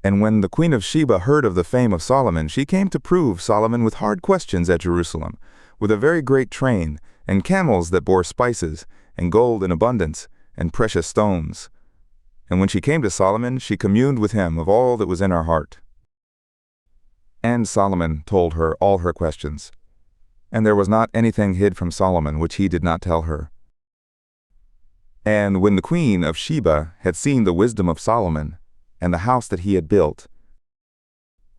And when the Queen of Sheba heard of the fame of Solomon, she came to prove Solomon with hard questions at Jerusalem, with a very great train, and camels that bore spices, and gold in abundance, and precious stones. And when she came to Solomon, she communed with him of all that was in her heart. And Solomon told her all her questions. And there was not anything hid from Solomon which he did not tell her. And when the Queen of Sheba had seen the wisdom of Solomon, and the house that he had built,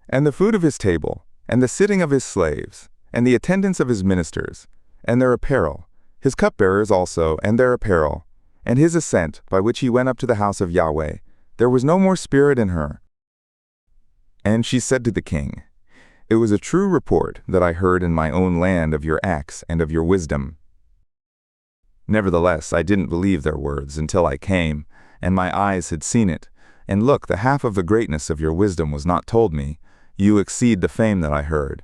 and the food of his table, and the sitting of his slaves, and the attendance of his ministers, and their apparel, his cupbearers also, and their apparel, and his ascent by which he went up to the house of Yahweh, there was no more spirit in her. And she said to the king, "It was a true report that I heard in my own land of your acts and of your wisdom. Nevertheless, I didn't believe their words until I came, and my eyes had seen it. And look, the half of the greatness of your wisdom was not told me. You exceed the fame that I heard.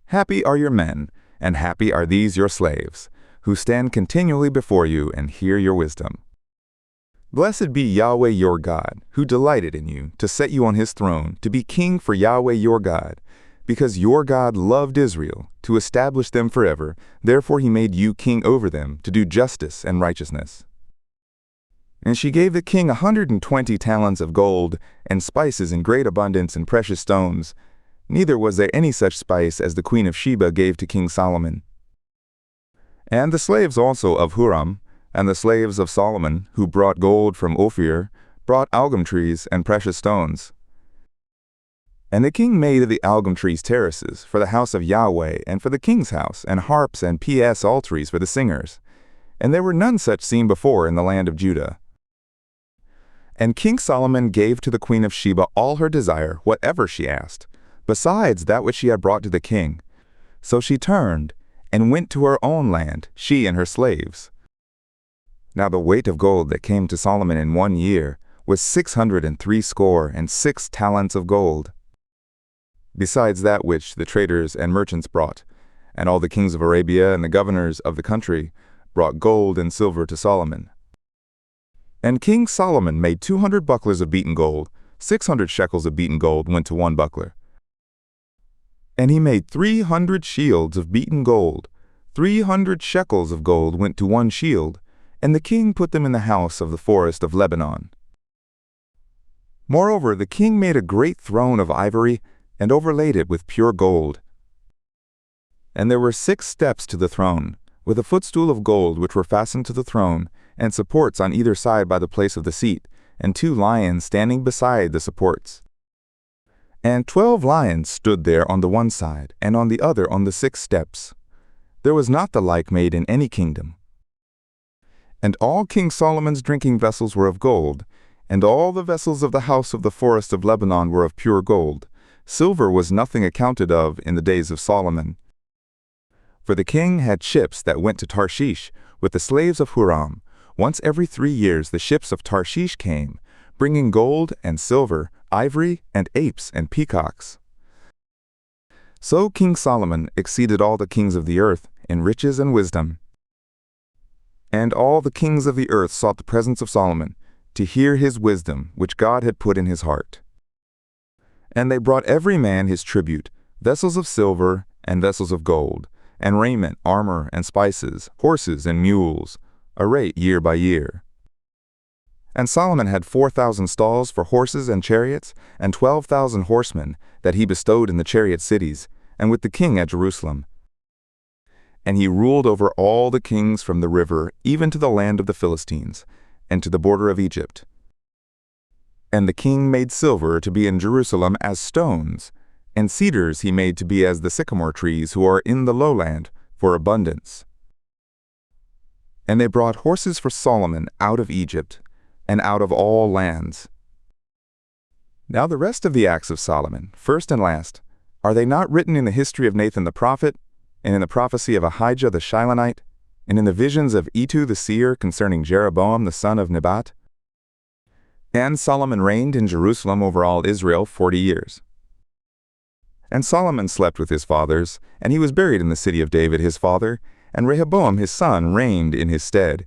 Happy are your men, and happy are these your slaves, who stand continually before you and hear your wisdom. Blessed be Yahweh your God, who delighted in you, to set you on his throne, to be king for Yahweh your God. Because your God loved Israel, to establish them forever, therefore he made you king over them, to do justice and righteousness." And she gave the king 120 talents of gold, and spices in great abundance and precious stones. Neither was there any such spice as the Queen of Sheba gave to King Solomon. And the slaves also of Huram, and the slaves of Solomon, who brought gold from Ophir, brought algum trees and precious stones. And the king made of the algum trees terraces for the house of Yahweh and for the king's house, and harps and psalteries for the singers. And there were none such seen before in the land of Judah. And King Solomon gave to the Queen of Sheba all her desire, whatever she asked, besides that which she had brought to the king. So she turned, and went to her own land, she and her slaves. Now the weight of gold that came to Solomon in 1 year was 636 talents of gold, besides that which the traders and merchants brought. And all the kings of Arabia and the governors of the country brought gold and silver to Solomon. And King Solomon made 200 bucklers of beaten gold. 600 shekels of beaten gold went to one buckler. And he made 300 shields of beaten gold. 300 shekels of gold went to one shield, and the king put them in the house of the forest of Lebanon. Moreover, the king made a great throne of ivory, and overlaid it with pure gold. And there were 6 steps to the throne, with a footstool of gold which were fastened to the throne, and supports on either side by the place of the seat, and 2 lions standing beside the supports. And 12 lions stood there on the one side, and on the other on the 6 steps. There was not the like made in any kingdom. And all King Solomon's drinking vessels were of gold, and all the vessels of the house of the forest of Lebanon were of pure gold. Silver was nothing accounted of in the days of Solomon. For the king had ships that went to Tarshish with the slaves of Huram. Once every 3 years the ships of Tarshish came, bringing gold and silver, ivory and apes and peacocks. So King Solomon exceeded all the kings of the earth in riches and wisdom. And all the kings of the earth sought the presence of Solomon, to hear his wisdom which God had put in his heart. And they brought every man his tribute, vessels of silver and vessels of gold, and raiment, armor, and spices, horses and mules, a rate year by year. And Solomon had 4,000 stalls for horses and chariots, and 12,000 horsemen that he bestowed in the chariot cities, and with the king at Jerusalem. And he ruled over all the kings from the river even to the land of the Philistines, and to the border of Egypt. And the king made silver to be in Jerusalem as stones, and cedars he made to be as the sycamore trees who are in the lowland, for abundance. And they brought horses for Solomon out of Egypt, and out of all lands. Now the rest of the acts of Solomon, first and last, are they not written in the history of Nathan the prophet, and in the prophecy of Ahijah the Shilonite, and in the visions of Etu the seer concerning Jeroboam the son of Nebat? And Solomon reigned in Jerusalem over all Israel 40 years. And Solomon slept with his fathers, and he was buried in the city of David his father, and Rehoboam his son reigned in his stead.